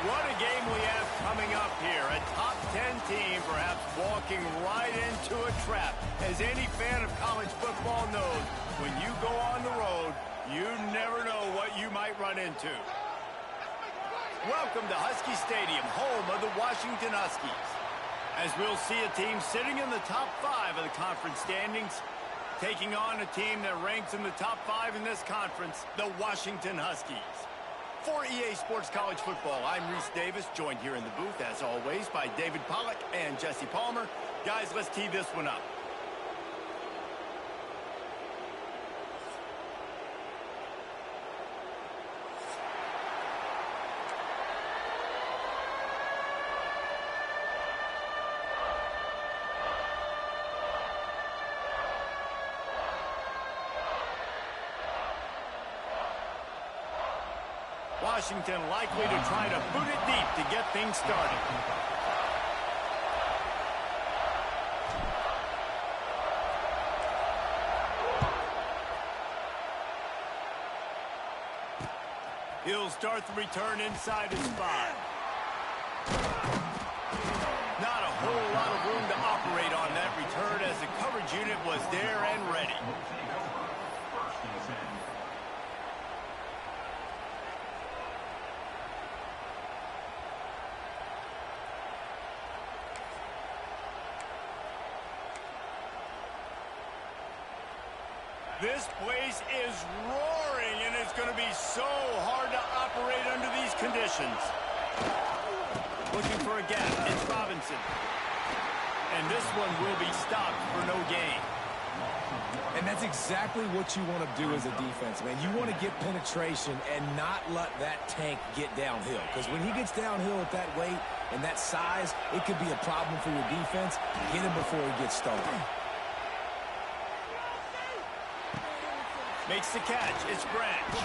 What a game we have coming up here. A top 10 team perhaps walking right into a trap. As any fan of college football knows, when you go on the road, you never know what you might run into. Welcome to Husky Stadium, home of the Washington Huskies. As we'll see a team sitting in the top 5 of the conference standings, taking on a team that ranks in the top 5 in this conference, the Washington Huskies. For EA Sports College Football, I'm Reese Davis, joined here in the booth, as always, by David Pollack and Jesse Palmer. Guys, let's tee this one up. Washington likely to try to boot it deep to get things started. He'll start the return inside his 5. Not a whole lot of room to operate on that return as the coverage unit was there and ready. This place is roaring, and it's going to be so hard to operate under these conditions. Looking for a gap. It's Robinson. And this one will be stopped for no gain. And that's exactly what you want to do as a defense, man. You want to get penetration and not let that tank get downhill. Because when he gets downhill at that weight and that size, it could be a problem for your defense. Get him before he gets started. Makes the catch. It's Branch.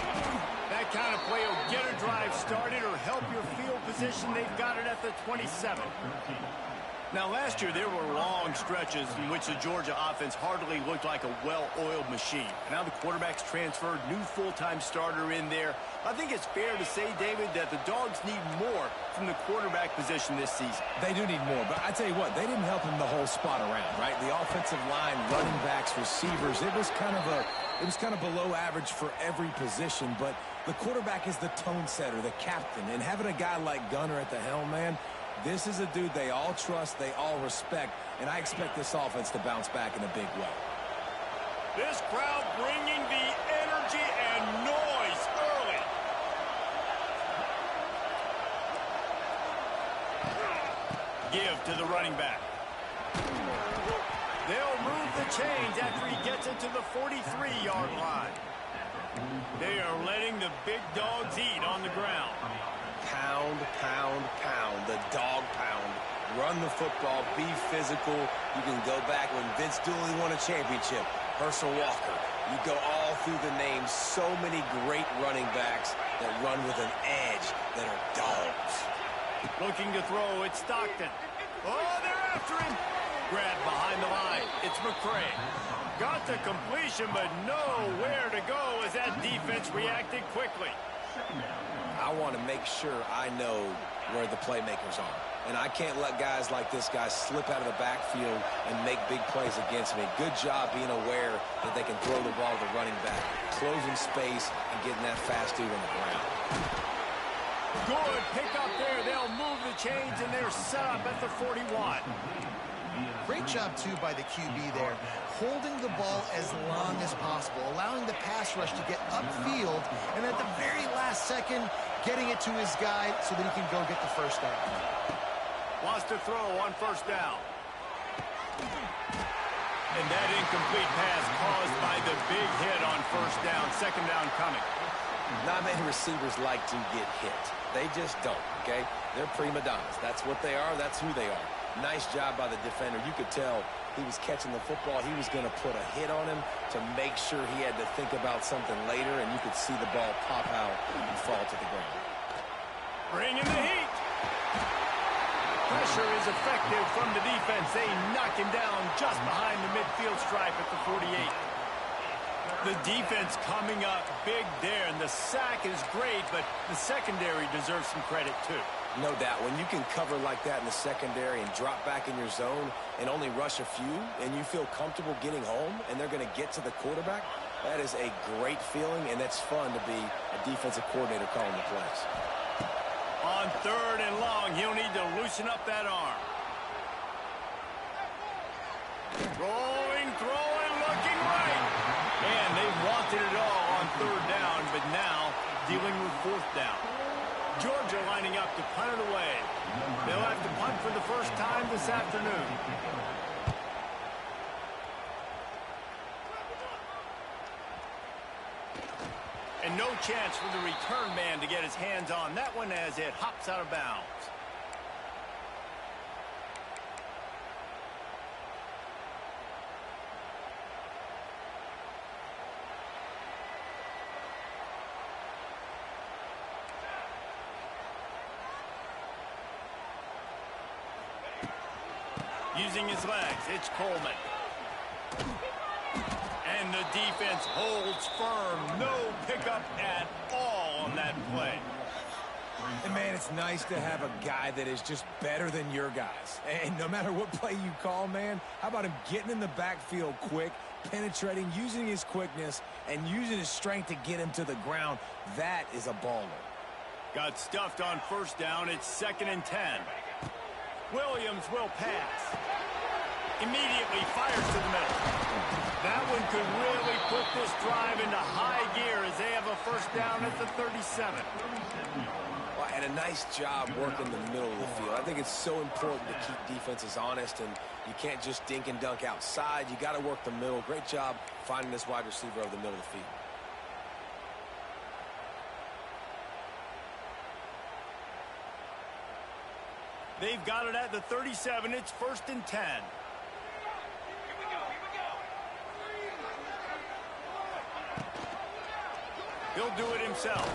That kind of play will get a drive started or help your field position. They've got it at the 27. Now, last year, there were long stretches in which the Georgia offense hardly looked like a well-oiled machine. Now the quarterback's transferred, new full-time starter in there. I think it's fair to say, David, that the Dogs need more from the quarterback position this season. They do need more, but I tell you what, they didn't help him the whole spot around, right? The offensive line, running backs, receivers, it was kind of below average for every position, but the quarterback is the tone setter, the captain, and having a guy like Gunner at the helm, man, this is a dude they all trust, they all respect, and I expect this offense to bounce back in a big way. This crowd bringing the energy and noise early. Give to the running back. They'll move the chains after he gets it to the 43-yard line. They are letting the big dogs eat on the ground. Pound, pound, pound, the dog pound. Run the football, be physical. You can go back when Vince Dooley won a championship. Herschel Walker. You go all through the names. So many great running backs that run with an edge that are dogs. Looking to throw, it's Stockton. Oh, they're after him. Grab behind the line. It's McCray. Got the completion, but nowhere to go as that defense reacted quickly. I want to make sure I know where the playmakers are. And I can't let guys like this guy slip out of the backfield and make big plays against me. Good job being aware that they can throw the ball to the running back, closing space, and getting that fast dude on the ground. Good pick up there. They'll move the chains, and they're set up at the 41. Great job, too, by the QB there, holding the ball as long as possible, allowing the pass rush to get upfield, and at the very last second, getting it to his guy so that he can go get the first down. Wants to throw on first down. And that incomplete pass caused by the big hit on first down. Second down coming. Not many receivers like to get hit. They just don't, okay? They're prima donnas. That's what they are. That's who they are. Nice job by the defender. You could tell he was catching the football. He was going to put a hit on him to make sure he had to think about something later, and you could see the ball pop out and fall to the ground. Bringing the heat. Pressure is effective from the defense. They knock him down just behind the midfield stripe at the 48. The defense coming up big there, and the sack is great, but the secondary deserves some credit too. No doubt. When you can cover like that in the secondary and drop back in your zone and only rush a few, and you feel comfortable getting home and they're going to get to the quarterback, that is a great feeling, and that's fun to be a defensive coordinator calling the plays. On 3rd and long, he'll need to loosen up that arm. Throwing, looking right. And they wanted it all on 3rd down, but now dealing with 4th down. Georgia lining up to punt it away. They'll have to punt for the first time this afternoon. And no chance for the return man to get his hands on that one as it hops out of bounds. Using his legs, it's Coleman. And the defense holds firm. No pickup at all on that play. And, man, it's nice to have a guy that is just better than your guys. And no matter what play you call, man, how about him getting in the backfield quick, penetrating, using his quickness, and using his strength to get him to the ground? That is a baller. Got stuffed on 1st down. It's 2nd and 10. Williams will pass. Immediately fires to the middle. That one could really put this drive into high gear as they have a 1st down at the 37. Well, and a nice job working the middle of the field. I think it's so important to keep defenses honest, and you can't just dink and dunk outside. You got to work the middle. Great job finding this wide receiver over the middle of the field. They've got it at the 37. It's 1st and 10. He'll do it himself.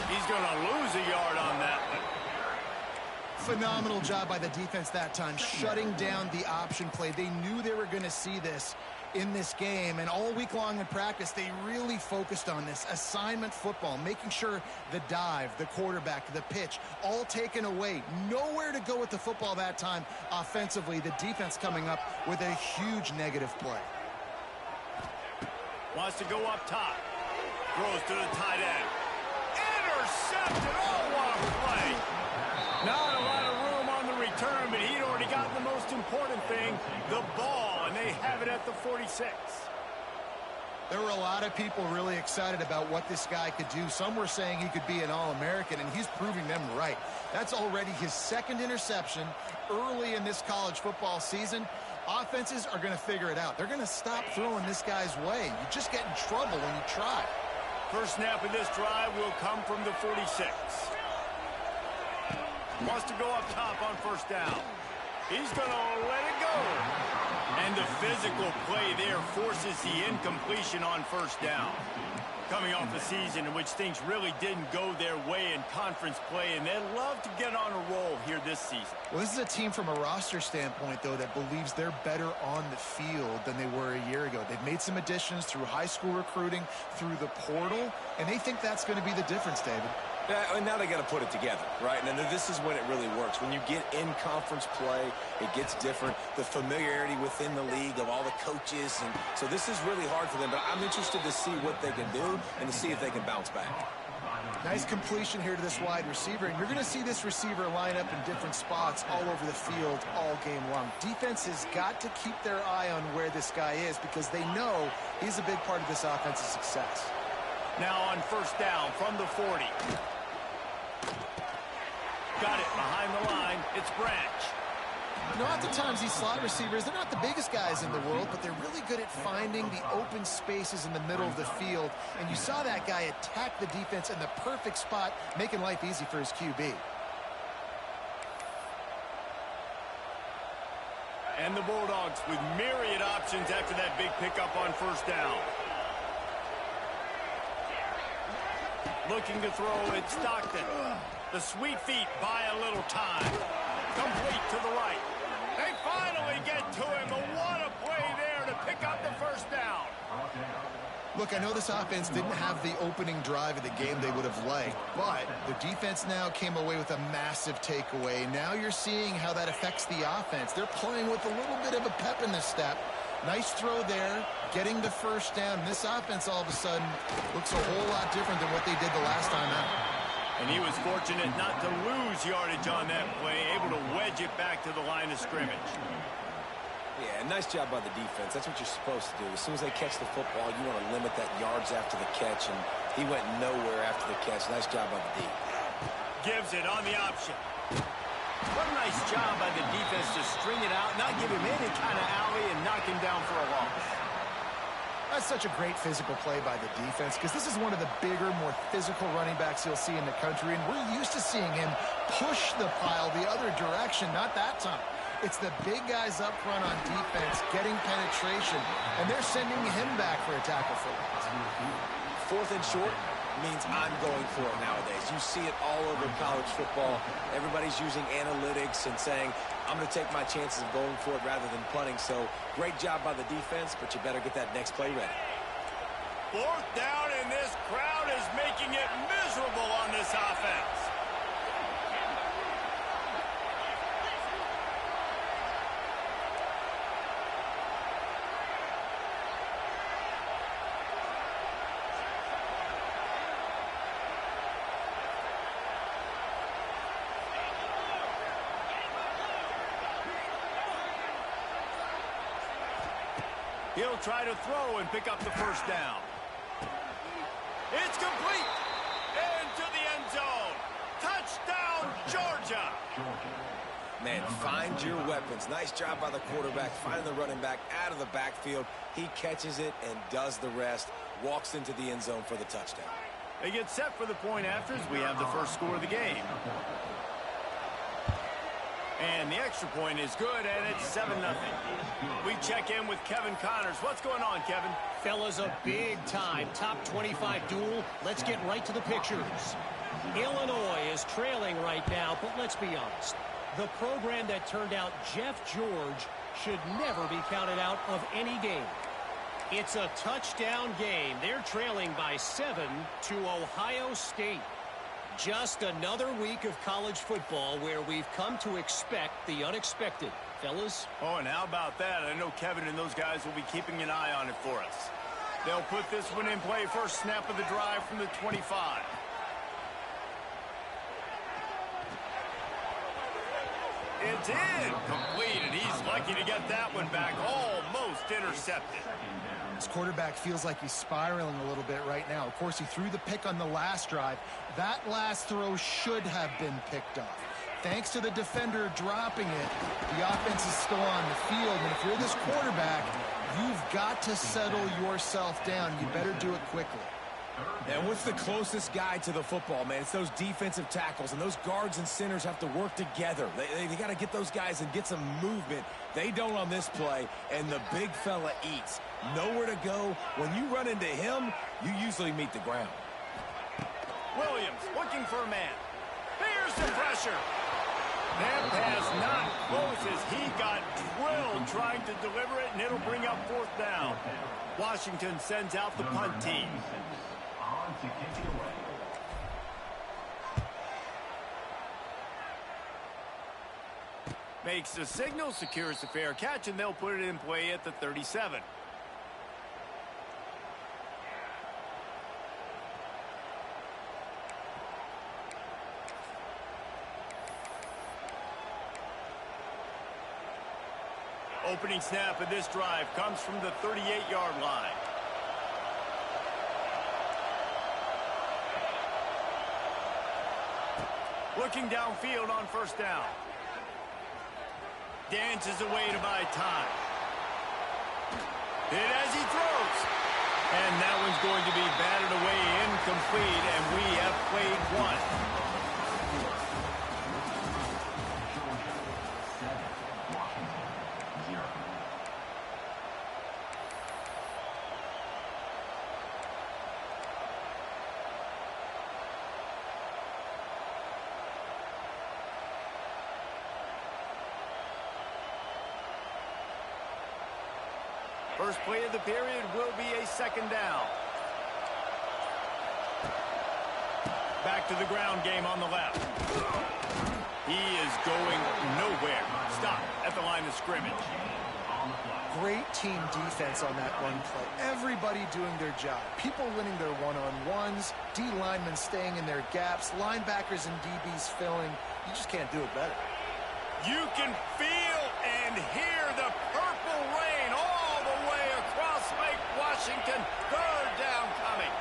He's going to lose a yard on that one. Phenomenal job by the defense that time, shutting down the option play. They knew they were going to see this in this game, and all week long in practice, they really focused on this assignment football, making sure the dive, the quarterback, the pitch, all taken away. Nowhere to go with the football that time offensively. The defense coming up with a huge negative play. Wants to go up top. Throws to the tight end. Intercepted. Oh, what a play. Not a lot of room on the return, but he'd already gotten the most important thing, the ball, and they have it at the 46. There were a lot of people really excited about what this guy could do. Some were saying he could be an All-American, and he's proving them right. That's already his 2nd interception early in this college football season. Offenses are going to figure it out. They're going to stop throwing this guy's way. You just get in trouble when you try. First snap of this drive will come from the 46. Wants to go up top on 1st down. He's going to let it go. And the physical play there forces the incompletion on 1st down. Coming off a season in which things really didn't go their way in conference play, and they'd love to get on a roll here this season. Well, this is a team from a roster standpoint, though, that believes they're better on the field than they were a year ago. They've made some additions through high school recruiting, through the portal, and they think that's going to be the difference, David. Yeah, and now they got to put it together, right? And this is when it really works. When you get in conference play, it gets different. The familiarity within the league of all the coaches, and so this is really hard for them. But I'm interested to see what they can do and to see if they can bounce back. Nice completion here to this wide receiver, and you're going to see this receiver line up in different spots all over the field all game long. Defense has got to keep their eye on where this guy is because they know he's a big part of this offense's success. Now on 1st down from the 40. Got it behind the line. It's Branch. You know, oftentimes these slot receivers, they're not the biggest guys in the world, but they're really good at finding the open spaces in the middle of the field. And you saw that guy attack the defense in the perfect spot, making life easy for his QB. And the Bulldogs with myriad options after that big pickup on 1st down. Looking to throw, it's Stockton. The sweet feet buy a little time. Complete to the right. They finally get to him, but what a play there to pick up the 1st down. Look, I know this offense didn't have the opening drive of the game they would have liked, but the defense now came away with a massive takeaway. Now you're seeing how that affects the offense. They're playing with a little bit of a pep in their step. Nice throw there, getting the first down. This offense all of a sudden looks a whole lot different than what they did the last time out. And he was fortunate not to lose yardage on that play, able to wedge it back to the line of scrimmage. Yeah, nice job by the defense. That's what you're supposed to do. As soon as they catch the football, you want to limit that yards after the catch, and he went nowhere after the catch. Nice job by the D. Gives it on the option. What a nice job by the defense to string it out, not give him any kind of alley, and knock him down for a loss. That's such a great physical play by the defense because this is one of the bigger, more physical running backs you'll see in the country, and we're used to seeing him push the pile the other direction, not that time. It's the big guys up front on defense getting penetration, and they're sending him back for a tackle for loss. 4th and short means I'm going for it nowadays. You see it all over college football. Everybody's using analytics and saying, I'm going to take my chances of going for it rather than punting. So great job by the defense, but you better get that next play ready. 4th down, and this crowd is making it miserable on this offense. He'll try to throw and pick up the first down. It's complete. Into the end zone. Touchdown, Georgia. Man, find your weapons. Nice job by the quarterback, finding the running back out of the backfield. He catches it and does the rest. Walks into the end zone for the touchdown. They get set for the point afters. We have the first score of the game. And the extra point is good, and it's 7-0. We check in with Kevin Connors. What's going on, Kevin? Fellas, a big-time top 25 duel. Let's get right to the pictures. Illinois is trailing right now, but let's be honest. The program that turned out Jeff George should never be counted out of any game. It's a touchdown game. They're trailing by 7 to Ohio State. Just another week of college football where we've come to expect the unexpected. Fellas? Oh, and how about that? I know Kevin and those guys will be keeping an eye on it for us. They'll put this one in play. First snap of the drive from the 25. It's in. Complete, and he's lucky to get that one back. Almost intercepted. This quarterback feels like he's spiraling a little bit right now. Of course, he threw the pick on the last drive. That last throw should have been picked off. Thanks to the defender dropping it, the offense is still on the field. And if you're this quarterback, you've got to settle yourself down. You better do it quickly. And what's the closest guy to the football, man? It's those defensive tackles, and those guards and centers have to work together. They got to get those guys and get some movement. They don't on this play, and the big fella eats. Nowhere to go. When you run into him, you usually meet the ground. Williams looking for a man. There's the pressure. That pass not close as he got drilled trying to deliver it, and it'll bring up 4th down. Washington sends out the punt team. Makes the signal, secures the fair catch, and they'll put it in play at the 37. Opening snap of this drive comes from the 38-yard line. Looking downfield on first down. Dances away to buy time. Hit as he throws. And that one's going to be batted away incomplete, and we have played one. First play of the period will be a 2nd down. Back to the ground game on the left. He is going nowhere. Stop at the line of scrimmage. Great team defense on that run play. Everybody doing their job. People winning their one-on-ones, D linemen staying in their gaps, linebackers and DBs filling. You just can't do it better. You can feel and hear the purple rain all the way across Lake Washington. Third down coming.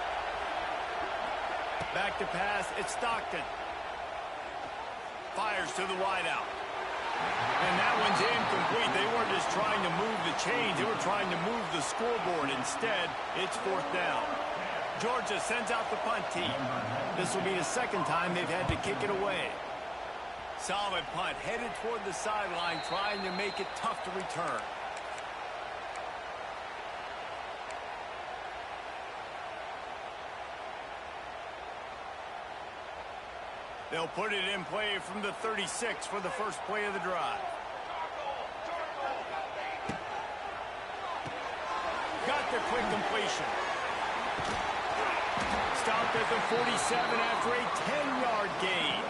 Back to pass. It's Stockton. Fires to the wideout. And that one's incomplete. They weren't just trying to move the chains. They were trying to move the scoreboard. Instead, it's fourth down. Georgia sends out the punt team. This will be the second time they've had to kick it away. Solid punt, headed toward the sideline, trying to make it tough to return. They'll put it in play from the 36 for the first play of the drive. Got the quick completion. Stopped at the 47 after a 10-yard gain.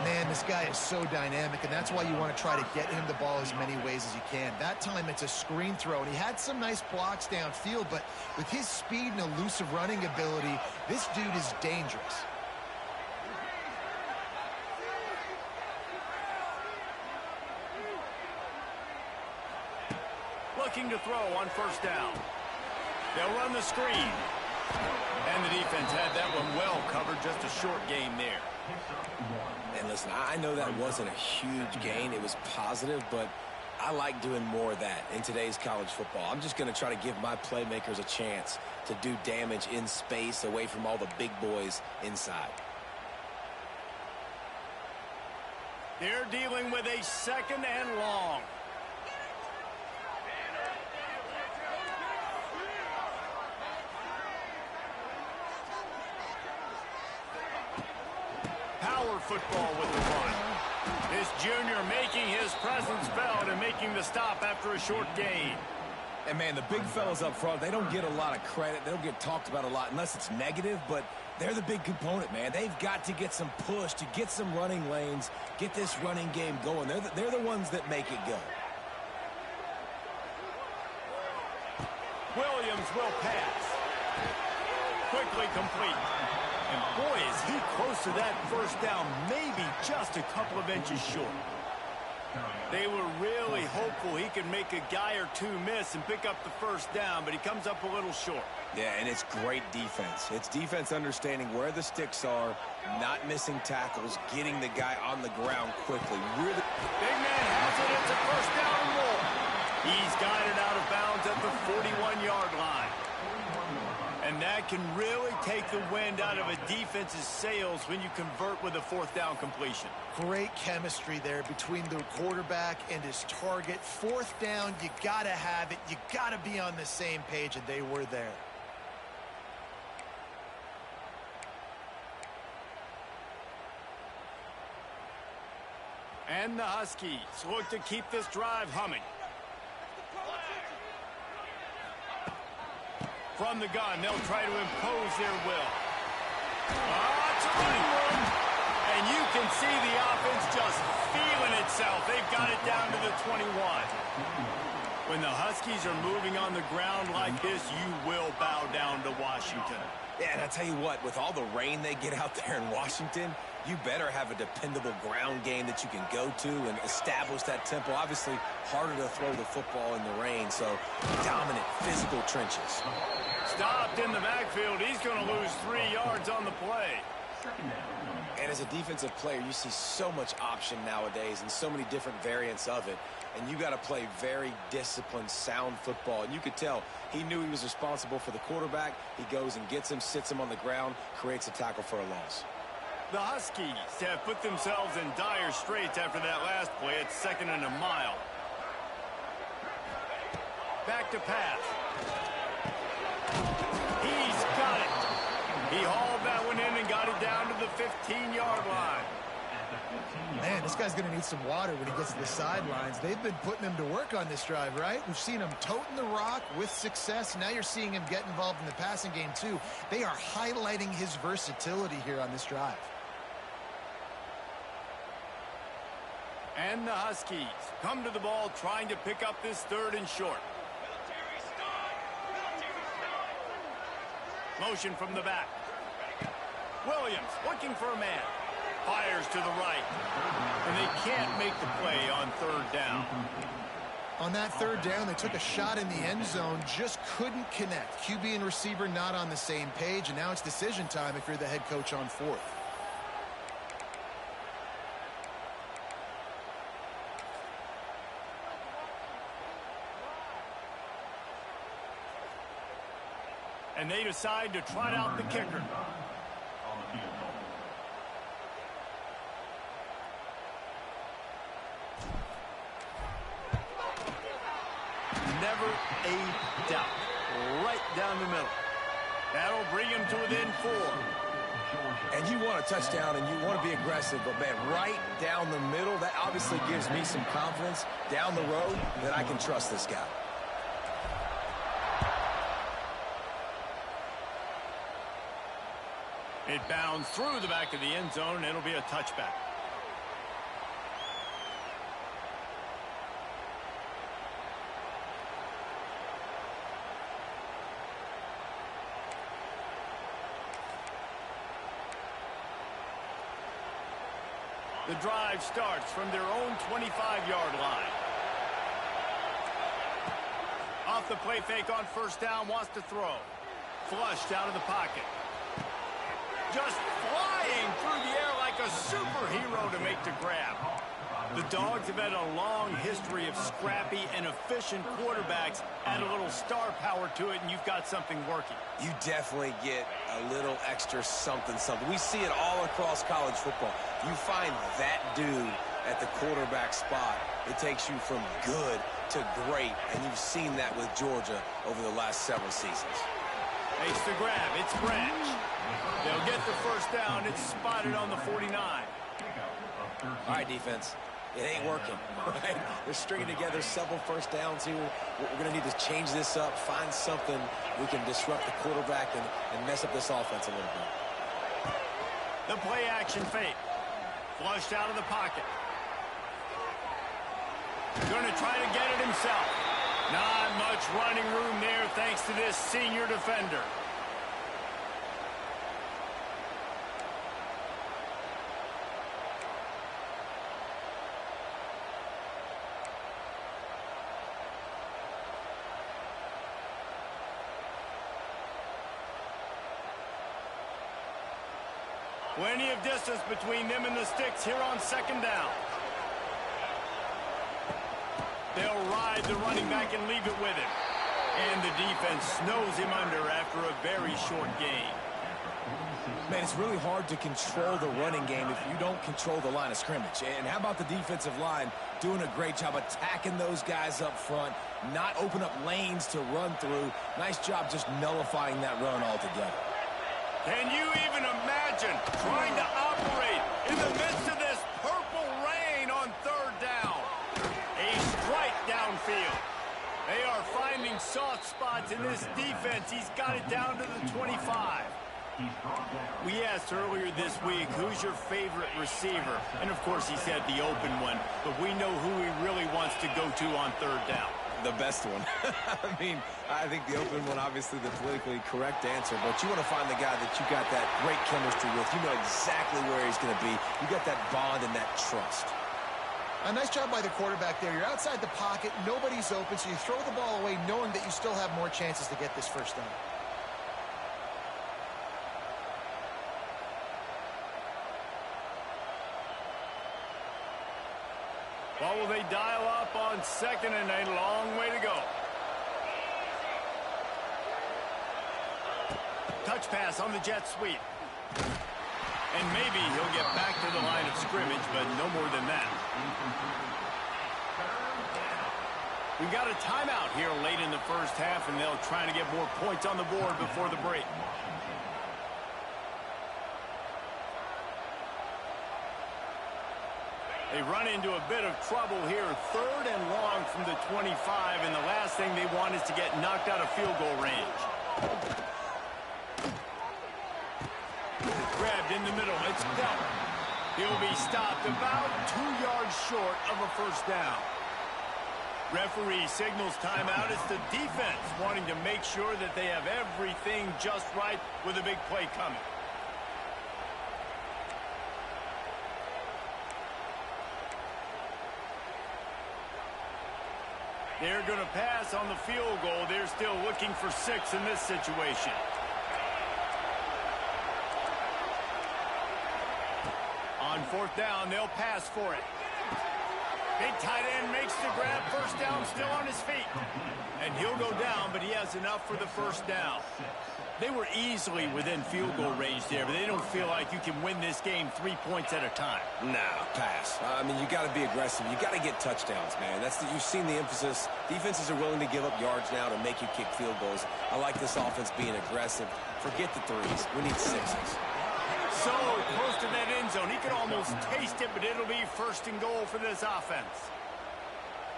Man, this guy is so dynamic, and that's why you want to try to get him the ball as many ways as you can. That time, it's a screen throw, and he had some nice blocks downfield, but with his speed and elusive running ability, this dude is dangerous. Looking to throw on first down. They'll run the screen. And the defense had that one well covered, just a short gain there. And listen, I know that wasn't a huge gain. It was positive, but I like doing more of that in today's college football. I'm just going to try to give my playmakers a chance to do damage in space away from all the big boys inside. They're dealing with a second and long. Football with the run. This junior making his presence felt and making the stop after a short gain. And, man, the big fellas up front, they don't get a lot of credit. They don't get talked about a lot unless it's negative, but they're the big component, man. They've got to get some push, to get some running lanes, get this running game going. They're the ones that make it go. Williams will pass. Quickly complete. And boy, is he close to that first down, maybe just a couple of inches short. They were really hopeful he could make a guy or two miss and pick up the first down, but he comes up a little short. Yeah, and it's great defense. It's defense understanding where the sticks are, not missing tackles, getting the guy on the ground quickly. Really. Big man has it. It's a first down and more. He's got it out of bounds at the 41-yard line. And that can really take the wind out of a defense's sails when you convert with a fourth down completion. Great chemistry there between the quarterback and his target. Fourth down, you got to have it. You got to be on the same page, and they were there. And the Huskies look to keep this drive humming. From the gun, they'll try to impose their will. It's a running room. And you can see the offense just feeling itself. They've got it down to the 21. When the Huskies are moving on the ground like this, you will bow down to Washington. Yeah, and I tell you what, with all the rain they get out there in Washington, you better have a dependable ground game that you can go to and establish that tempo. Obviously, harder to throw the football in the rain, so dominant physical trenches. Stopped in the backfield. He's going to lose 3 yards on the play. And as a defensive player, you see so much option nowadays and so many different variants of it. And you got to play very disciplined, sound football. And you could tell he knew he was responsible for the quarterback. He goes and gets him, sits him on the ground, creates a tackle for a loss. The Huskies have put themselves in dire straits after that last play. It's second and a mile. Back to pass. He's got it. He hauled that one in and got it down to the 15-yard line. Man, this guy's going to need some water when he gets to the sidelines. They've been putting him to work on this drive, right? We've seen him toting the rock with success. Now you're seeing him get involved in the passing game, too. They are highlighting his versatility here on this drive. And the Huskies come to the ball trying to pick up this 3rd and short. Motion from the back. Williams looking for a man. Fires to the right. And they can't make the play on 3rd down. On that 3rd down, they took a shot in the end zone, just couldn't connect. QB and receiver not on the same page, and now it's decision time if you're the head coach on 4th. And they decide to trot out the kicker. Never a doubt. Right down the middle. That'll bring him to within 4. And you want a touchdown and you want to be aggressive, but man, right down the middle, that obviously gives me some confidence down the road that I can trust this guy. It bounds through the back of the end zone, and it'll be a touchback. The drive starts from their own 25-yard line. Off the play fake on 1st down, wants to throw. Flushed out of the pocket. Just flying through the air like a superhero to make the grab. The Dogs have had a long history of scrappy and efficient quarterbacks. Add a little star power to it, and you've got something working. You definitely get a little extra something. We see it all across college football. You find that dude at the quarterback spot, it takes you from good to great, and you've seen that with Georgia over the last several seasons. Makes the grab. It's Branch. They'll get the 1st down. It's spotted on the 49. All right, defense. It ain't working, right? They're stringing together several 1st downs here. We're going to need to change this up, find something we can disrupt the quarterback and mess up this offense a little bit. The play action fake. Flushed out of the pocket. Going to try to get it himself. Not much running room there thanks to this senior defender. Plenty of distance between them and the sticks here on 2nd down. They'll ride the running back and leave it with him. And the defense snows him under after a very short gain. Man, it's really hard to control the running game if you don't control the line of scrimmage. And how about the defensive line doing a great job attacking those guys up front, not open up lanes to run through. Nice job just nullifying that run altogether. Can you even imagine trying to operate in the midst of this purple rain on 3rd down? A strike downfield. They are finding soft spots in this defense. He's got it down to the 25. We asked earlier this week, who's your favorite receiver? And, of course, he said the open one. But we know who he really wants to go to on 3rd down. The best one. I mean, I think the open one, obviously the politically correct answer, but you want to find the guy that you got that great chemistry with. You know exactly where he's going to be. You got that bond and that trust. A nice job by the quarterback there. You're outside the pocket, nobody's open, so you throw the ball away knowing that you still have more chances to get this 1st down. What will they dial up on 2nd and a long way to go? Touch pass on the jet sweep. And maybe he'll get back to the line of scrimmage, but no more than that. We've got a timeout here late in the 1st half, and they'll try to get more points on the board before the break. They run into a bit of trouble here. 3rd and long from the 25, and the last thing they want is to get knocked out of field goal range. Grabbed in the middle. It's Bell. He'll be stopped about 2 yards short of a first down. Referee signals timeout. It's the defense wanting to make sure that they have everything just right with a big play coming. They're going to pass on the field goal. They're still looking for 6 in this situation. On 4th down, they'll pass for it. Big tight end makes the grab. First down, still on his feet. And he'll go down, but he has enough for the first down. They were easily within field goal range there, but they don't feel like you can win this game 3 points at a time. No, pass. I mean, you got to be aggressive. You got to get touchdowns, man. You've seen the emphasis. Defenses are willing to give up yards now to make you kick field goals. I like this offense being aggressive. Forget the 3s. We need 6s. So close to that end zone. He could almost taste it, but it'll be 1st and goal for this offense.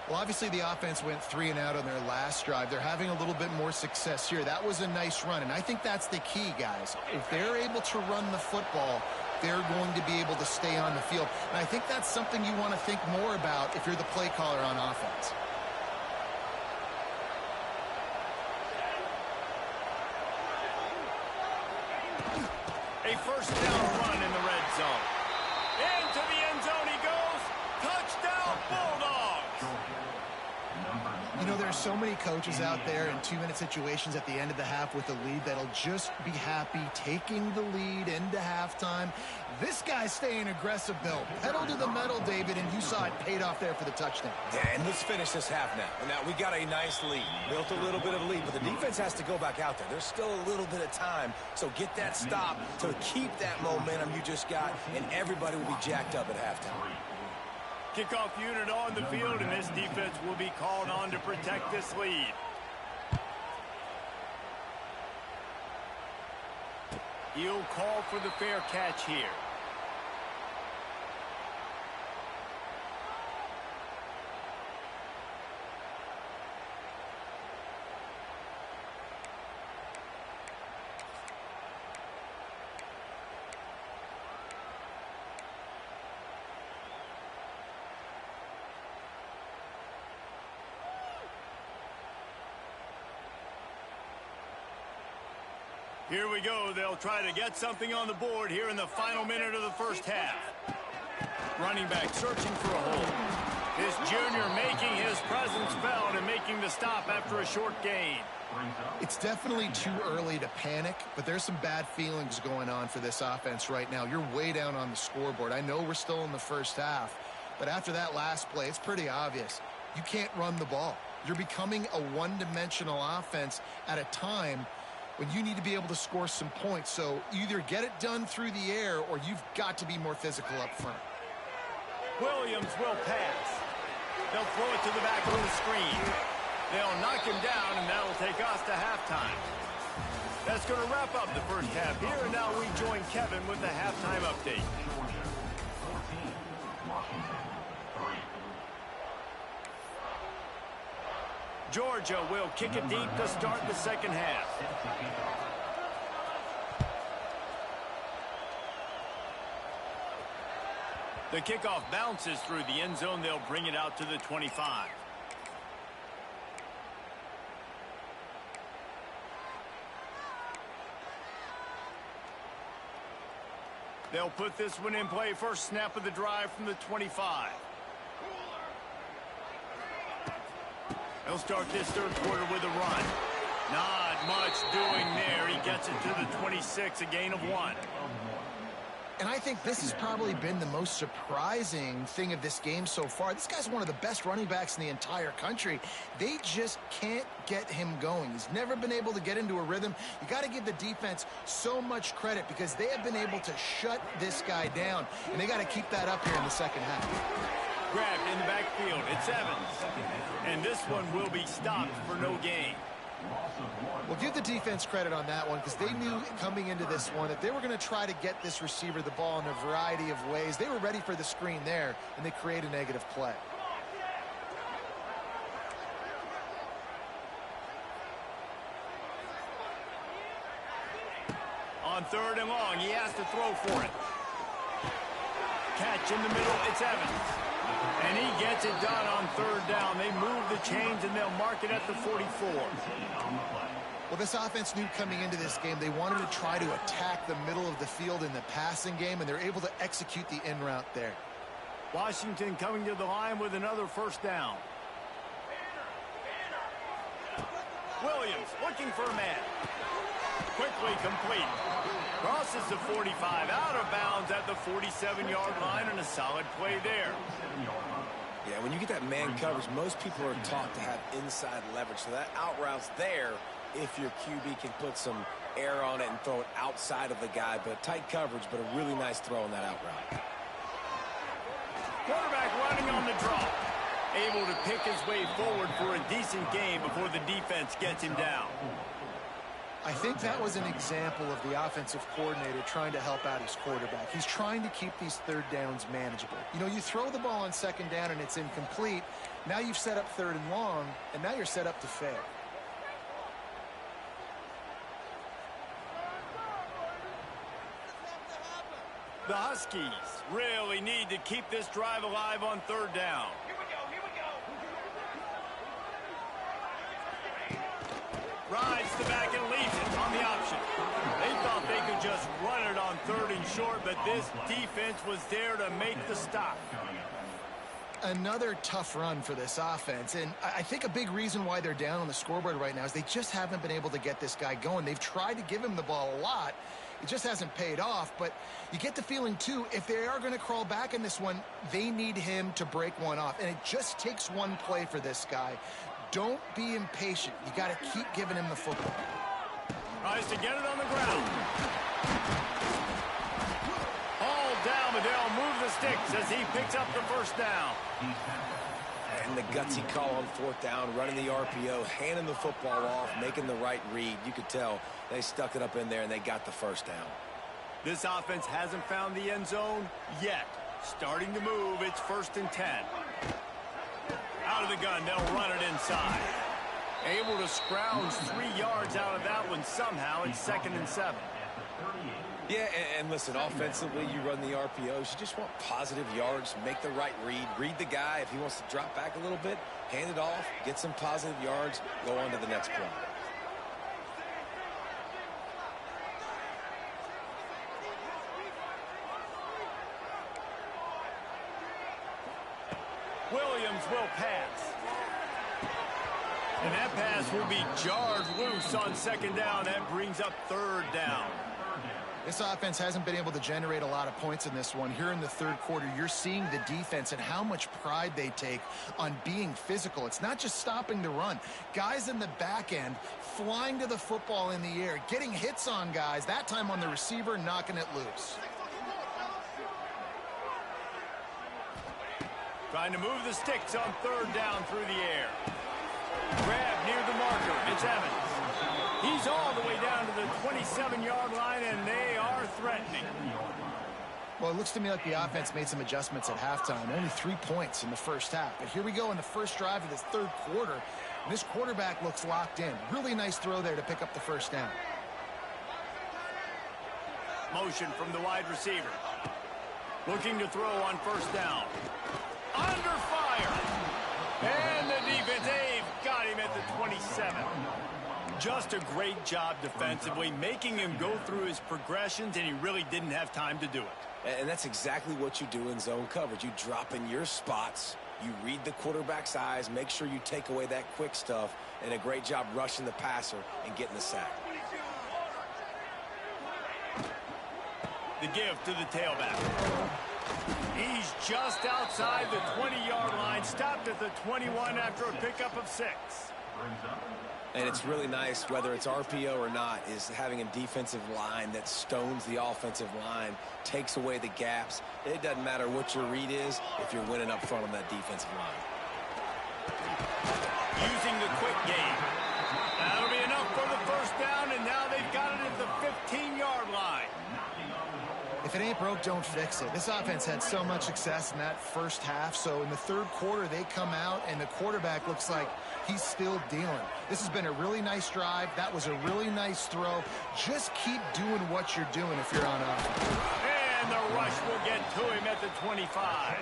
Well, obviously the offense went 3 and out on their last drive. They're having a little bit more success here. That was a nice run, and I think that's the key, guys. If they're able to run the football, they're going to be able to stay on the field. And I think that's something you want to think more about if you're the play caller on offense. A first down run in the red zone. Into the end zone he goes. Touchdown, Bulldogs! You know, there are so many coaches out there in 2-minute situations at the end of the half with a lead that'll just be happy taking the lead into halftime. This guy's staying aggressive, though. Pedal to the metal, David, and you saw it paid off there for the touchdown. Yeah, and let's finish this half now. Now, we got a nice lead. Built a little bit of a lead, but the defense has to go back out there. There's still a little bit of time, so get that stop to keep that momentum you just got, and everybody will be jacked up at halftime. Kickoff unit on the field, and this defense will be called on to protect this lead. He'll call for the fair catch here. Here we go. They'll try to get something on the board here in the final minute of the first half. Running back searching for a hole. This junior making his presence felt and making the stop after a short gain. It's definitely too early to panic, but there's some bad feelings going on for this offense right now. You're way down on the scoreboard. I know we're still in the first half, but after that last play, it's pretty obvious. You can't run the ball. You're becoming a one-dimensional offense at a time when you need to be able to score some points. So either get it done through the air or you've got to be more physical up front. Williams will pass. They'll throw it to the back of the screen. They'll knock him down, and that'll take us to halftime. That's going to wrap up the first half here, and now we join Kevin with the halftime update. Georgia will kick it deep to start the second half. The kickoff bounces through the end zone. They'll bring it out to the 25. They'll put this one in play. First snap of the drive from the 25. They'll start this third quarter with a run. Not much doing there. He gets it to the 26, a gain of 1. And I think this has probably been the most surprising thing of this game so far. This guy's one of the best running backs in the entire country. They just can't get him going. He's never been able to get into a rhythm. You got to give the defense so much credit because they have been able to shut this guy down, and they got to keep that up here in the second half. Grabbed in the backfield. It's Evans. And this one will be stopped for no gain. We'll give the defense credit on that one because they knew coming into this one that they were going to try to get this receiver the ball in a variety of ways. They were ready for the screen there, and they create a negative play. On 3rd and long, he has to throw for it. Catch in the middle, it's Evans. And he gets it done on 3rd down. They move the chains, and they'll mark it at the 44. Well, this offense knew coming into this game they wanted to try to attack the middle of the field in the passing game, and they're able to execute the in route there. Washington coming to the line with another 1st down. Williams looking for a man. Quickly complete. Crosses the 45, out of bounds at the 47-yard line, and a solid play there. Yeah, when you get that man coverage, most people are taught to have inside leverage. So that out route's there if your QB can put some air on it and throw it outside of the guy. But tight coverage, but a really nice throw on that out route. Quarterback running on the draw. Able to pick his way forward for a decent game before the defense gets him down. I think that was an example of the offensive coordinator trying to help out his quarterback. He's trying to keep these 3rd downs manageable. You know, you throw the ball on 2nd down and it's incomplete. Now you've set up 3rd and long, and now you're set up to fail. The Huskies really need to keep this drive alive on 3rd down. Rides the back and leaves it on the option. They thought they could just run it on 3rd and short, but this defense was there to make the stop. Another tough run for this offense, and I think a big reason why they're down on the scoreboard right now is they just haven't been able to get this guy going. They've tried to give him the ball a lot. It just hasn't paid off, but you get the feeling, too, if they are going to crawl back in this one, they need him to break one off, and it just takes one play for this guy. Don't be impatient. You got to keep giving him the football. Tries to get it on the ground. All down, but they'll move the sticks as he picks up the 1st down. And the gutsy call on 4th down, running the RPO, handing the football off, making the right read. You could tell they stuck it up in there, and they got the 1st down. This offense hasn't found the end zone yet. Starting to move, it's 1st and 10. Out of the gun, they'll run it inside. Able to scrounge 3 yards out of that one somehow. It's 2nd and 7. Yeah, and listen, offensively, you run the RPOs. You just want positive yards, make the right read the guy. If he wants to drop back a little bit, hand it off, get some positive yards, go on to the next play. Williams will pass. And that pass will be jarred loose on 2nd down. That brings up 3rd down. This offense hasn't been able to generate a lot of points in this one. Here in the 3rd quarter, you're seeing the defense and how much pride they take on being physical. It's not just stopping the run. Guys in the back end flying to the football in the air, getting hits on guys, that time on the receiver, knocking it loose. Trying to move the sticks on 3rd down through the air. Grab near the marker. It's Evans. He's all the way down to the 27-yard line, and they are threatening. Well, it looks to me like the offense made some adjustments at halftime. Only 3 points in the 1st half. But here we go in the 1st drive of this 3rd quarter. And this quarterback looks locked in. Really nice throw there to pick up the 1st down. Motion from the wide receiver. Looking to throw on 1st down. Under fire. And the defense, they've got him at the 27. Just a great job defensively, making him go through his progressions, and he really didn't have time to do it. And that's exactly what you do in zone coverage. You drop in your spots, you read the quarterback's eyes, make sure you take away that quick stuff, and a great job rushing the passer and getting the sack. The give to the tailback. He's just outside the 20-yard line, stopped at the 21 after a pickup of 6. And it's really nice, whether it's RPO or not, is having a defensive line that stones the offensive line, takes away the gaps. It doesn't matter what your read is if you're winning up front on that defensive line. Using the quick game. That'll be for the first down, and now they've got it at the 15-yard line. If it ain't broke, don't fix it. This offense had so much success in that first half, so in the third quarter, they come out, and the quarterback looks like he's still dealing. This has been a really nice drive. That was a really nice throw. Just keep doing what you're doing if you're on offense. And the rush will get to him at the 25.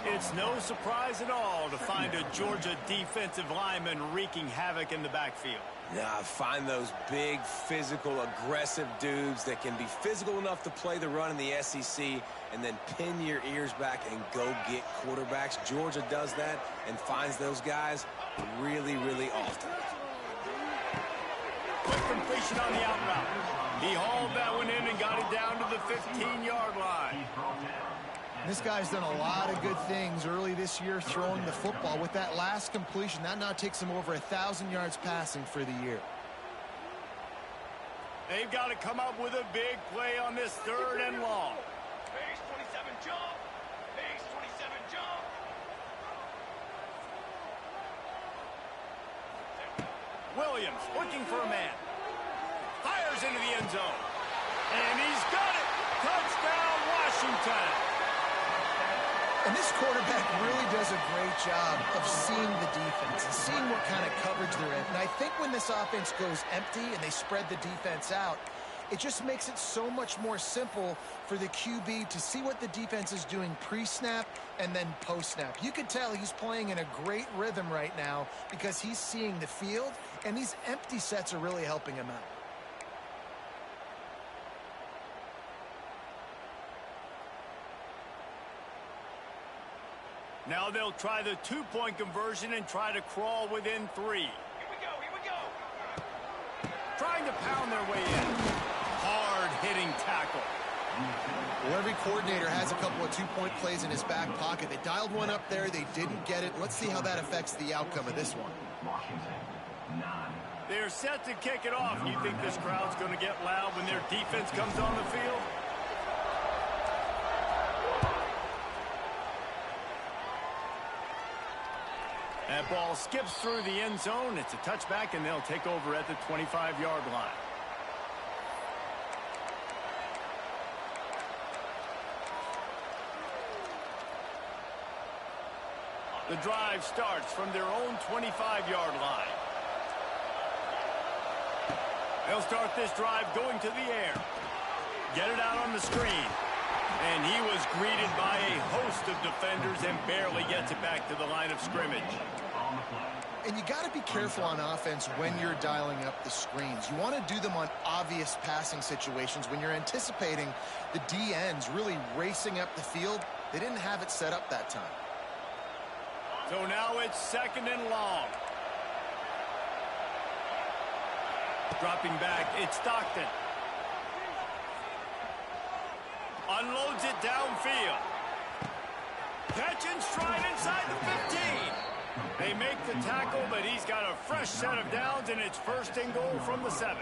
It's no surprise at all to find a Georgia defensive lineman wreaking havoc in the backfield. Yeah, find those big, physical, aggressive dudes that can be physical enough to play the run in the SEC and then pin your ears back and go get quarterbacks. Georgia does that and finds those guys really, really often. Quick completion on the out route. He hauled that one in and got it down to the 15-yard line. This guy's done a lot of good things early this year throwing the football. With that last completion, that now takes him over 1,000 yards passing for the year. They've got to come up with a big play on this 3rd and long. Base 27 jump. Base 27 jump. Williams looking for a man. Fires into the end zone. And he's got it. Touchdown, Washington. And this quarterback really does a great job of seeing the defense and seeing what kind of coverage they're in. And I think when this offense goes empty and they spread the defense out, it just makes it so much more simple for the QB to see what the defense is doing pre-snap and then post-snap. You could tell he's playing in a great rhythm right now because he's seeing the field, and these empty sets are really helping him out. Now they'll try the 2-point conversion and try to crawl within 3. Here we go. Trying to pound their way in. Hard-hitting tackle. Well, every coordinator has a couple of 2-point plays in his back pocket. They dialed one up there. They didn't get it. Let's see how that affects the outcome of this one. They're set to kick it off. You think this crowd's going to get loud when their defense comes on the field? That ball skips through the end zone. It's a touchback, and they'll take over at the 25-yard line. The drive starts from their own 25-yard line. They'll start this drive going to the air. Get it out on the screen. And he was greeted by a host of defenders and barely gets it back to the line of scrimmage. And you got to be careful on offense when you're dialing up the screens. You want to do them on obvious passing situations when you're anticipating the D-ends really racing up the field. They didn't have it set up that time. So now it's 2nd and long. Dropping back, it's Stockton. Unloads it downfield. Catch and stride inside the 15. They make the tackle, but he's got a fresh set of downs, and it's 1st and goal from the 7.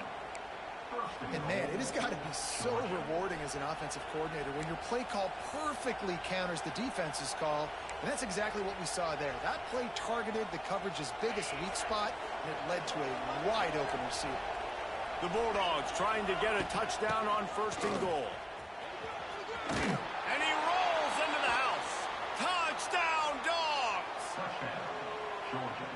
And, man, it has got to be so rewarding as an offensive coordinator when your play call perfectly counters the defense's call, and that's exactly what we saw there. That play targeted the coverage's biggest weak spot, and it led to a wide-open receiver. The Bulldogs trying to get a touchdown on 1st and goal. And he rolls into the house. Touchdown, Dogs!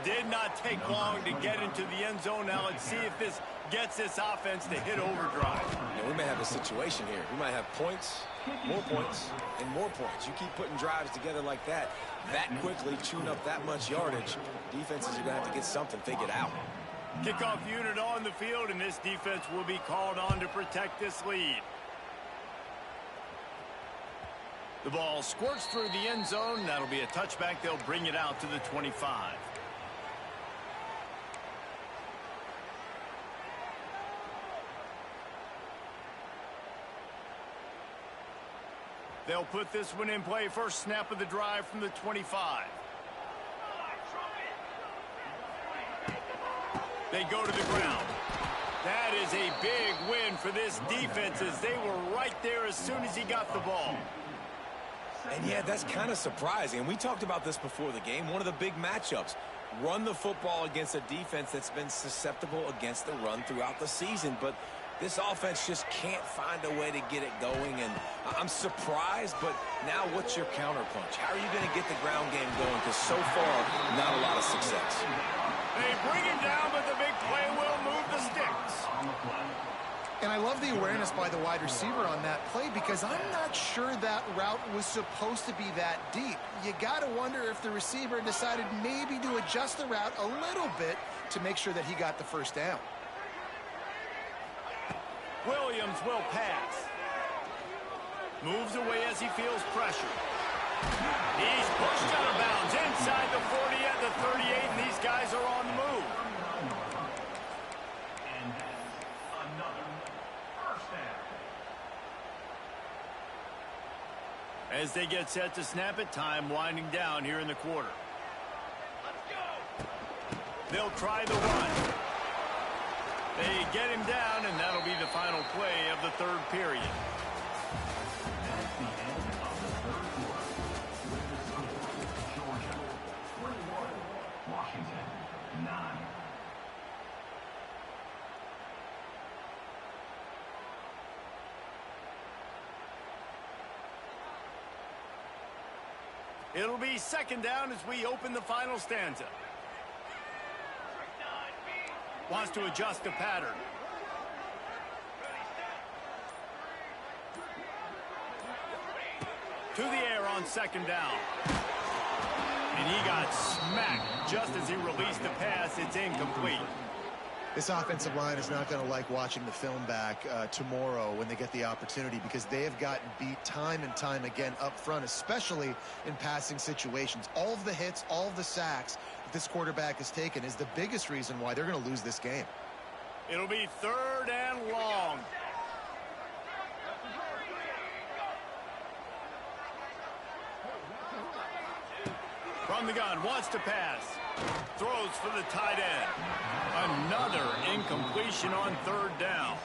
Did not take long to get into the end zone. Now let's see if this gets this offense to hit overdrive. Yeah, we may have a situation here. We might have points, and more points. You keep putting drives together like that quickly, chewing up that much yardage, defenses are going to have to get something figured out. Kickoff unit on the field, and this defense will be called on to protect this lead. The ball squirts through the end zone. That'll be a touchback. They'll bring it out to the 25. They'll put this one in play. First snap of the drive from the 25. They go to the ground. That is a big win for this defense as they were right there as soon as he got the ball. And yeah, that's kind of surprising. And we talked about this before the game. One of the big matchups. run the football against a defense that's been susceptible against the run throughout the season. But this offense just can't find a way to get it going, and I'm surprised, but now what's your counterpunch? How are you going to get the ground game going? Because so far, not a lot of success. They bring him down, but the big play will move the sticks. And I love the awareness by the wide receiver on that play because I'm not sure that route was supposed to be that deep. You got to wonder if the receiver decided maybe to adjust the route a little bit to make sure that he got the first down. Williams will pass. Moves away as he feels pressure. He's pushed out of bounds inside the 40 at the 38, and these guys are on the move. And another first down. As they get set to snap it, time winding down here in the quarter. Let's go. They'll try the run. They get him down, and that'll be the final play of the third period. At the end of the third quarter, with the score, Georgia 21, Washington 9. It'll be second down as we open the final stanza. Wants to adjust the pattern. To the air on second down. And he got smacked just as he released the pass. It's incomplete. This offensive line is not going to like watching the film back tomorrow when they get the opportunity because they have gotten beat time and time again up front, especially in passing situations. All of the hits, all of the sacks that this quarterback has taken is the biggest reason why they're going to lose this game. It'll be third and long. From the gun, wants to pass. Throws for the tight end. Another incompletion on third down.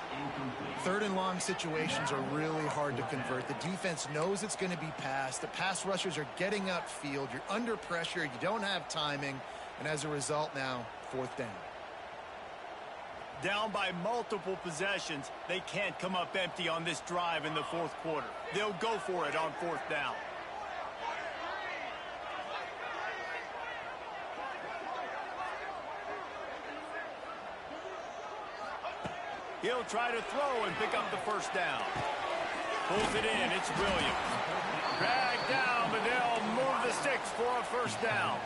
Third and long situations are really hard to convert. The defense knows it's going to be passed. The pass rushers are getting upfield. You're under pressure. You don't have timing. And as a result now, fourth down. Down by multiple possessions. They can't come up empty on this drive in the fourth quarter. They'll go for it on fourth down. He'll try to throw and pick up the first down. Pulls it in. It's Williams. Dragged down, but they'll move the sticks for a first down.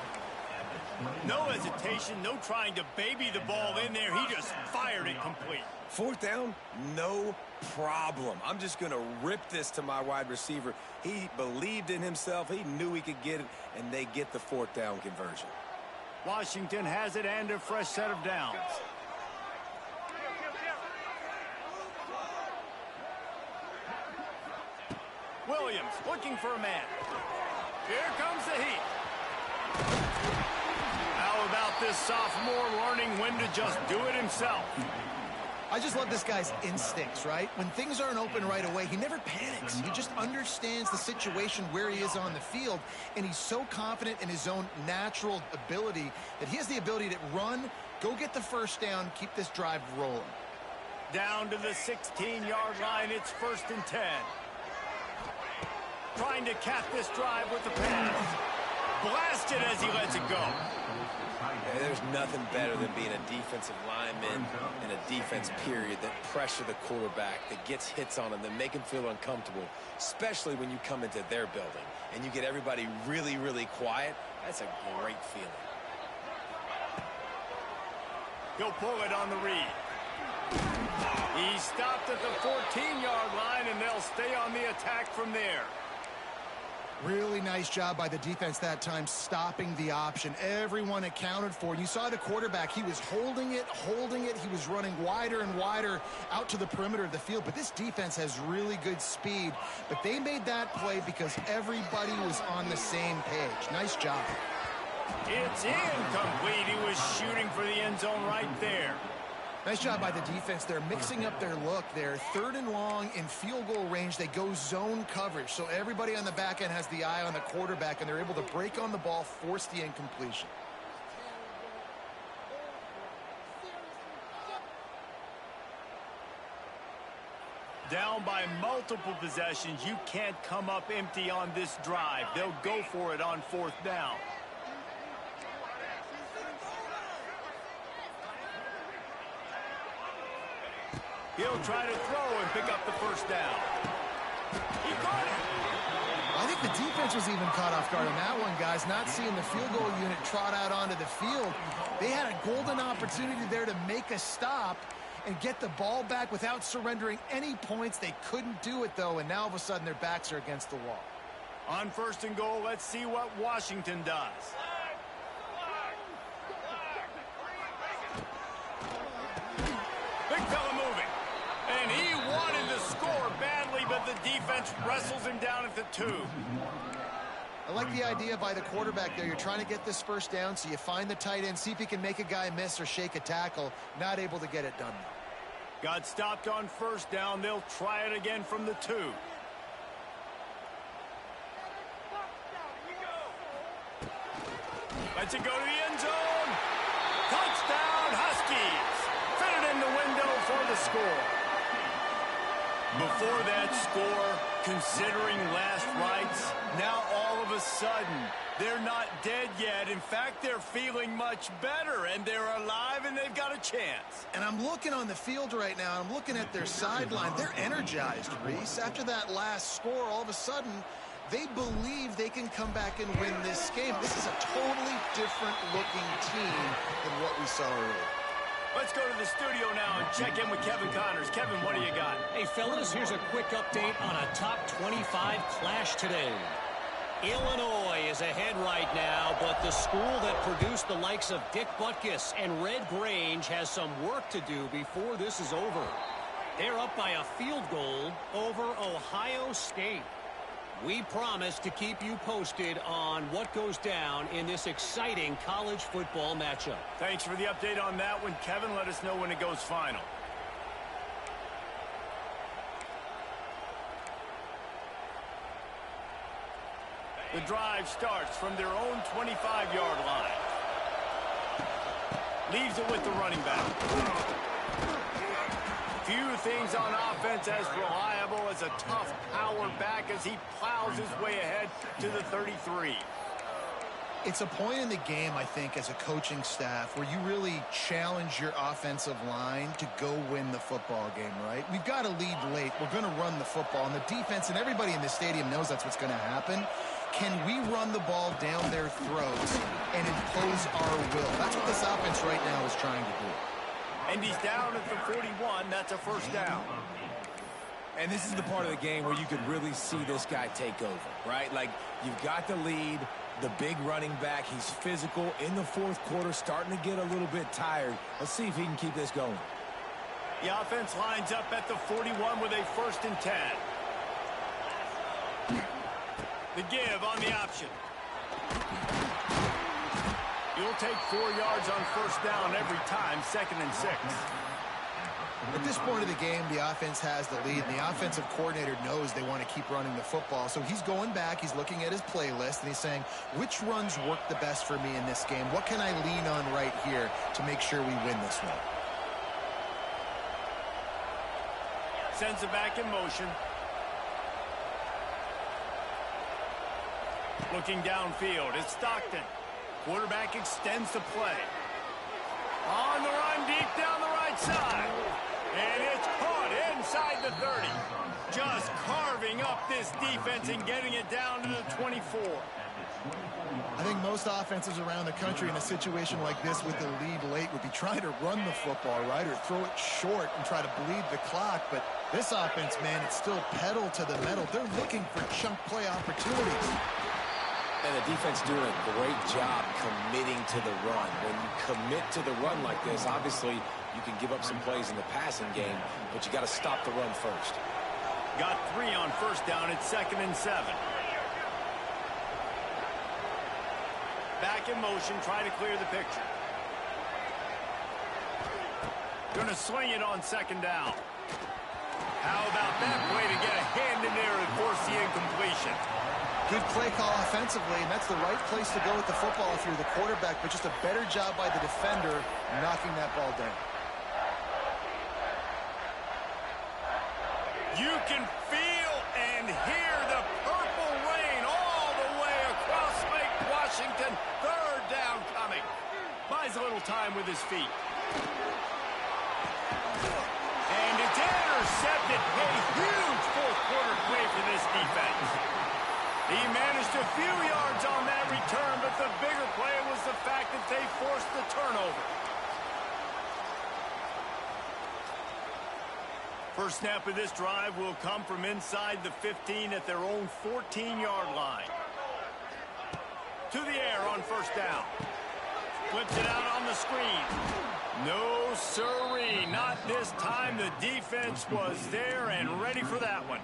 No hesitation, no trying to baby the ball in there. He just fired it complete. Fourth down, no problem. I'm just going to rip this to my wide receiver. He believed in himself. He knew he could get it, and they get the fourth down conversion. Washington has it and a fresh set of downs. Williams looking for a man. Here comes the heat. How about this sophomore learning when to just do it himself? I just love this guy's instincts, right? When things aren't open right away, he never panics. He just understands the situation where he is on the field, and he's so confident in his own natural ability that he has the ability to run, go get the first down, keep this drive rolling. Down to the 16-yard line, it's 1st and 10. Trying to cap this drive with the pass. Blasted as he lets it go. Yeah, there's nothing better than being a defensive lineman in a defense period that pressure the quarterback, that gets hits on him, that make him feel uncomfortable, especially when you come into their building and you get everybody really, really quiet. That's a great feeling. He'll pull it on the read. He stopped at the 14-yard line, and they'll stay on the attack from there. Really nice job by the defense that time, stopping the option. Everyone accounted for. You saw the quarterback. He was holding it. He was running wider and wider out to the perimeter of the field. But this defense has really good speed. But they made that play because everybody was on the same page. Nice job. It's incomplete. He was shooting for the end zone right there. Nice job by the defense. They're mixing up their look. They're 3rd and long in field goal range. They go zone coverage. So everybody on the back end has the eye on the quarterback, and they're able to break on the ball, force the incompletion. Down by multiple possessions, you can't come up empty on this drive. They'll go for it on 4th down. He'll try to throw and pick up the 1st down. He caught it. I think the defense was even caught off guard on that one, guys. Not seeing the field goal unit trot out onto the field. They had a golden opportunity there to make a stop and get the ball back without surrendering any points. They couldn't do it, though, and now all of a sudden their backs are against the wall. On 1st and goal, let's see what Washington does. Big fella moving. And he wanted to score badly, but the defense wrestles him down at the 2. I like the idea by the quarterback there. You're trying to get this 1st down, so you find the tight end, see if he can make a guy miss or shake a tackle. Not able to get it done. Got stopped on 1st down. They'll try it again from the 2. Lets it go to the end zone. Touchdown, Huskies. Fit it in the window for the score. Before that score, considering last rites, now all of a sudden, they're not dead yet. In fact, they're feeling much better, and they're alive, and they've got a chance. And I'm looking on the field right now, and I'm looking at their sideline. They're energized, Reese. After that last score, all of a sudden, they believe they can come back and win this game. This is a totally different-looking team than what we saw earlier. Let's go to the studio now and check in with Kevin Connors. Kevin, what do you got? Hey, fellas, here's a quick update on a top 25 clash today. Illinois is ahead right now, but the school that produced the likes of Dick Butkus and Red Grange has some work to do before this is over. They're up by a field goal over Ohio State. We promise to keep you posted on what goes down in this exciting college football matchup. Thanks for the update on that one, Kevin. Let us know when it goes final. The drive starts from their own 25-yard line. Leaves it with the running back. Few things on offense as reliable as a tough power back as he plows his way ahead to the 33. It's a point in the game, I think, as a coaching staff where you really challenge your offensive line to go win the football game, right? We've got to lead late. We're going to run the football. And the defense and everybody in the stadium knows that's what's going to happen. Can we run the ball down their throats and impose our will? That's what this offense right now is trying to do. And he's down at the 41. That's a 1st down. And this is the part of the game where you could really see this guy take over, right? Like, you've got the lead, the big running back. He's physical in the 4th quarter, starting to get a little bit tired. Let's see if he can keep this going. The offense lines up at the 41 with a 1st and 10. The give on the option. You'll take 4 yards on 1st down every time, 2nd and 6. At this point of the game, the offense has the lead, and the offensive coordinator knows they want to keep running the football. So he's going back, he's looking at his playlist, and he's saying, which runs work the best for me in this game? What can I lean on right here to make sure we win this one? Sends it back in motion. Looking downfield, it's Stockton. Quarterback extends the play. On the run, deep down the right side. And it's caught inside the 30. Just carving up this defense and getting it down to the 24. I think most offenses around the country in a situation like this with the lead late would be trying to run the football, right, or throw it short and try to bleed the clock. But this offense, man, it's still pedal to the metal. They're looking for chunk play opportunities. And the defense doing a great job committing to the run. When you commit to the run like this, obviously you can give up some plays in the passing game, but you got to stop the run first. Got 3 on 1st down. It's 2nd and 7. Back in motion, try to clear the picture. Gonna swing it on 2nd down. How about that play to get a hand in there and force the incompletion? Good play call offensively, and that's the right place to go with the football if you're the quarterback, but just a better job by the defender knocking that ball down. can feel and hear the purple rain all the way across Lake Washington. Third down coming. Buys a little time with his feet. And it's intercepted. A huge fourth quarter play for this defense. He managed a few yards on that return, but the bigger play was the fact that they forced the turnover. First snap of this drive will come from inside the 15 at their own 14-yard line. To the air on first down. Flips it out on the screen. No siree, not this time. The defense was there and ready for that one.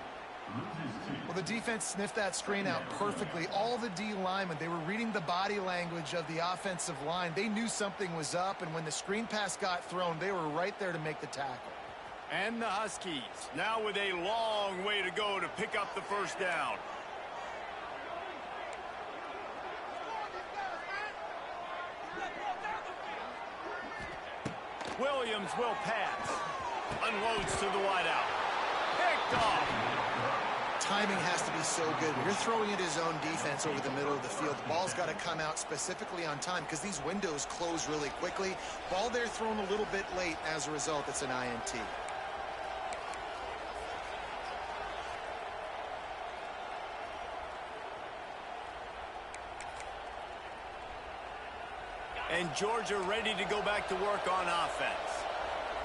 Well, the defense sniffed that screen out perfectly. All the D linemen, they were reading the body language of the offensive line. They knew something was up, and when the screen pass got thrown, they were right there to make the tackle. And the Huskies, now with a long way to go to pick up the first down. Williams will pass. Unloads to the wideout. Picked off. Timing has to be so good. When you're throwing at his own defense over the middle of the field, the ball's got to come out specifically on time because these windows close really quickly. Ball there thrown a little bit late. As a result, it's an INT. And Georgia ready to go back to work on offense.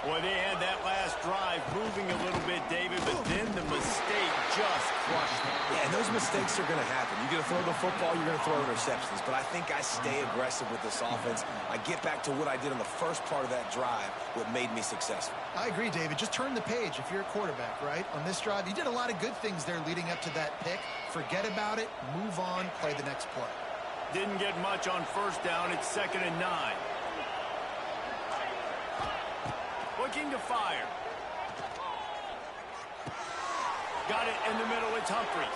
Boy, they had that last drive moving a little bit, David, but then the mistake just crushed them. Yeah, and those mistakes are going to happen. You're going to throw the football, you're going to throw interceptions. But I think I stay aggressive with this offense. I get back to what I did on the first part of that drive, what made me successful. I agree, David. Just turn the page if you're a quarterback, right? On this drive, you did a lot of good things there leading up to that pick. Forget about it, move on, play the next play. Didn't get much on first down. It's 2nd and 9. Looking to fire. Got it in the middle. It's Humphries.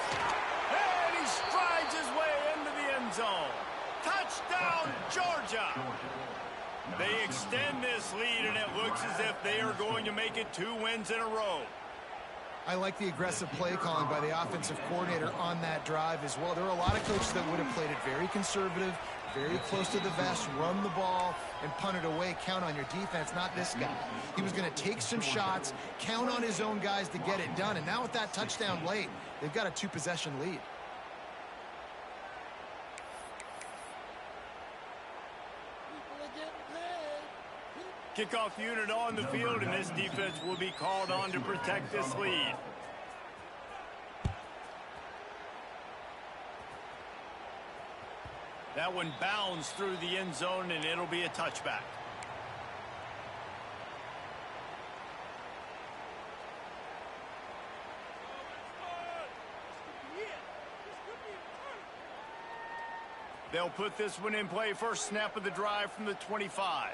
And he strides his way into the end zone. Touchdown, Georgia. They extend this lead, and it looks as if they are going to make it 2 wins in a row. I like the aggressive play calling by the offensive coordinator on that drive as well. There are a lot of coaches that would have played it very conservative, very close to the vest, run the ball, and punt it away. Count on your defense, not this guy. He was going to take some shots, count on his own guys to get it done. And now with that touchdown late, they've got a 2-possession lead. Kickoff unit on the field, and this defense will be called on to protect this lead. That one bounds through the end zone, and it'll be a touchback. They'll put this one in play. First snap of the drive from the 25.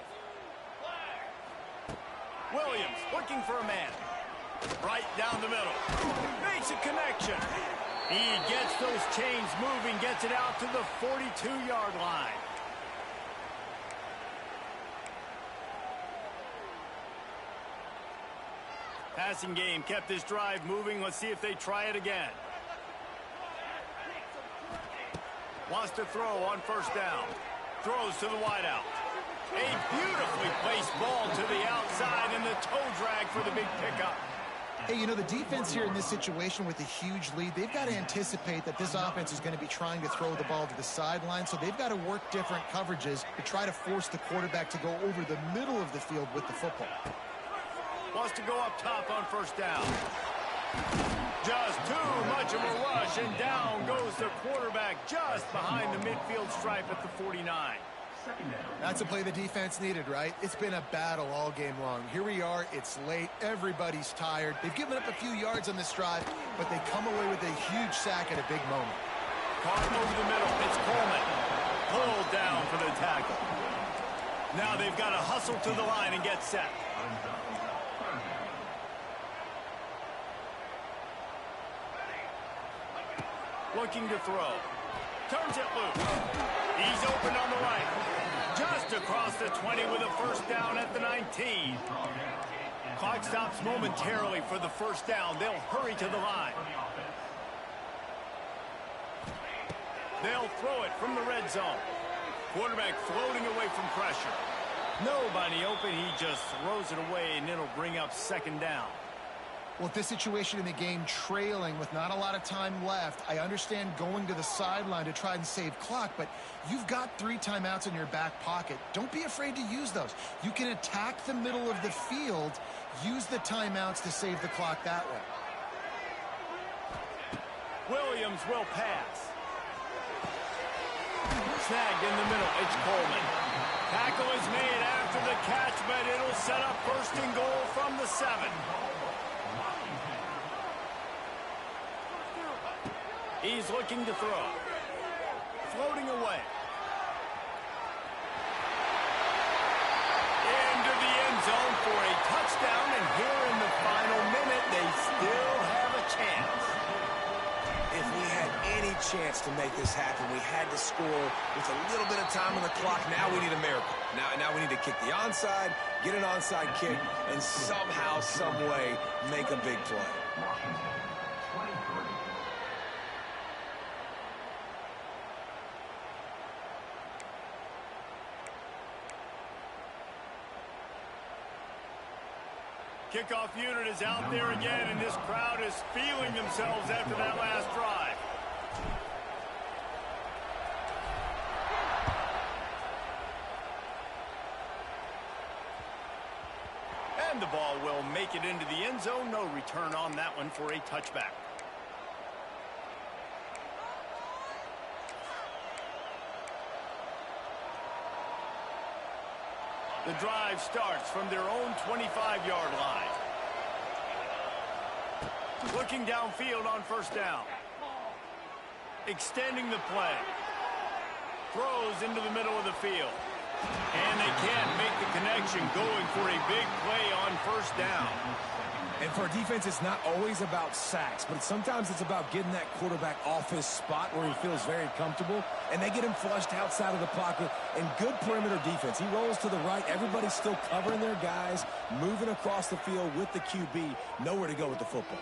Williams looking for a man. Right down the middle. Makes a connection. He gets those chains moving, gets it out to the 42-yard line. Passing game kept this drive moving. Let's see if they try it again. Wants to throw on first down. Throws to the wideout. A beautifully placed ball to the outside, and the toe drag for the big pickup. Hey, you know, the defense here in this situation with a huge lead, they've got to anticipate that this offense is going to be trying to throw the ball to the sideline, so they've got to work different coverages to try to force the quarterback to go over the middle of the field with the football. Wants to go up top on first down. Just too much of a rush, and down goes the quarterback just behind the midfield stripe at the 49. That's a play the defense needed, right? It's been a battle all game long. Here we are. It's late. Everybody's tired. They've given up a few yards on this drive, but they come away with a huge sack at a big moment. Caught over the middle. It's Coleman. Pulled down for the tackle. Now they've got to hustle to the line and get set. Looking to throw. Turns it loose. He's open on the right. Just across the 20 with a first down at the 19. Clock stops momentarily for the first down. They'll hurry to the line. They'll throw it from the red zone. Quarterback floating away from pressure. Nobody open. He just throws it away, and it'll bring up second down. Well, this situation in the game, trailing with not a lot of time left, I understand going to the sideline to try and save clock, but you've got 3 timeouts in your back pocket. Don't be afraid to use those. You can attack the middle of the field, use the timeouts to save the clock that way. Williams will pass. Snagged in the middle. It's Coleman. Tackle is made after the catch, but it'll set up first and goal from the 7. He's looking to throw. Floating away. Into the end zone for a touchdown, and here in the final minute, they still have a chance. If we had any chance to make this happen, we had to score with a little bit of time on the clock. Now we need a miracle. Now we need to kick the onside, get an onside kick, and somehow, some way, make a big play. Kickoff unit is out there again, and this crowd is feeling themselves after that last drive. And the ball will make it into the end zone. No return on that one for a touchback. The drive starts from their own 25-yard line. Looking downfield on first down. Extending the play. Throws into the middle of the field. And they can't make the connection, going for a big play on first down. And for a defense, it's not always about sacks, but sometimes it's about getting that quarterback off his spot where he feels very comfortable, and they get him flushed outside of the pocket. And good perimeter defense. He rolls to the right. Everybody's still covering their guys, moving across the field with the QB. Nowhere to go with the football.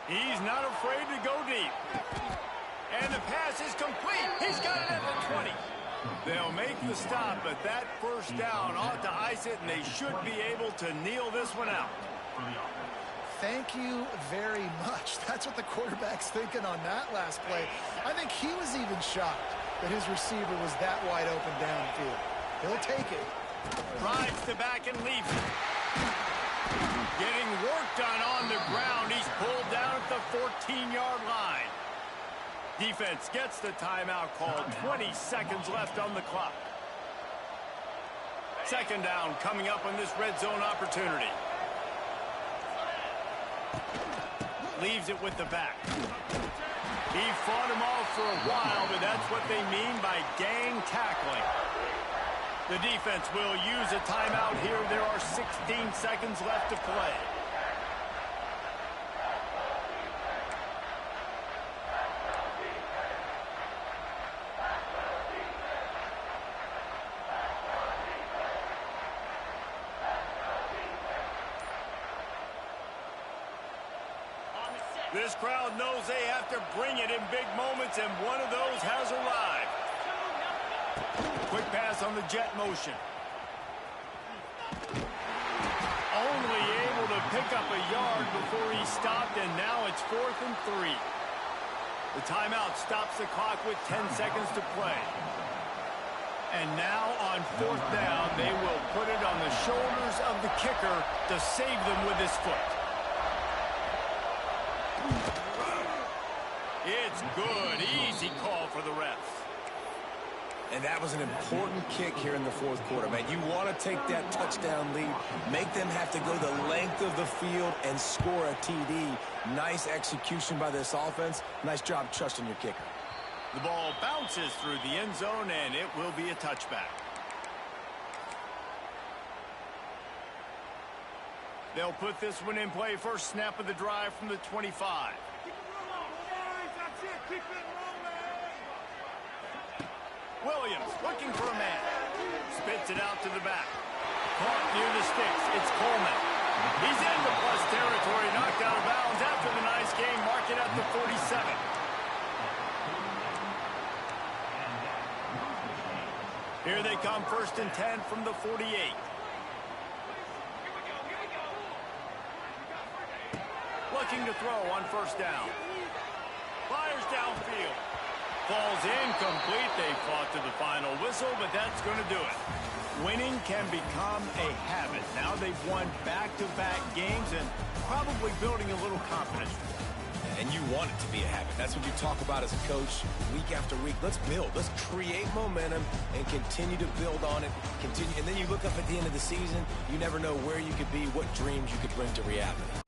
He's not afraid to go deep. And the pass is complete. He's got it at the 20. They'll make the stop, but that first down ought to ice it, and they should be able to kneel this one out. Thank you very much. That's what the quarterback's thinking on that last play. I think he was even shocked that his receiver was that wide open downfield. He'll take it. Drives to back and leaves it. Getting work done on the ground. He's pulled down at the 14-yard line. Defense gets the timeout called. 20 seconds left on the clock. Second down coming up on this red zone opportunity. Leaves it with the back. He fought him off for a while, but that's what they mean by gang tackling. The defense will use a timeout here. There are 16 seconds left to play. This crowd knows they have to bring it in big moments, and one of those has arrived. Quick pass on the jet motion. Only able to pick up a yard before he stopped, and now it's 4th and 3. The timeout stops the clock with 10 seconds to play. And now on 4th down, they will put it on the shoulders of the kicker to save them with his foot. It's good. Easy call for the refs. And that was an important kick here in the fourth quarter, man. You want to take that touchdown lead, make them have to go the length of the field and score a TD. Nice execution by this offense. Nice job trusting your kicker. The ball bounces through the end zone, and it will be a touchback. They'll put this one in play. First snap of the drive from the 25. Williams looking for a man. Spits it out to the back. caught near the sticks. It's Coleman. He's into plus territory, knocked out of bounds after the nice game. Mark it at the 47. Here they come, 1st and 10 from the 48. Looking to throw on 1st down. Fires downfield. Falls incomplete. They fought to the final whistle, but that's going to do it. Winning can become a habit. Now they've won back-to-back games and probably building a little confidence. And you want it to be a habit. That's what you talk about as a coach week after week. Let's build. Let's create momentum and continue to build on it. Continue, and then you look up at the end of the season, you never know where you could be, what dreams you could bring to reality.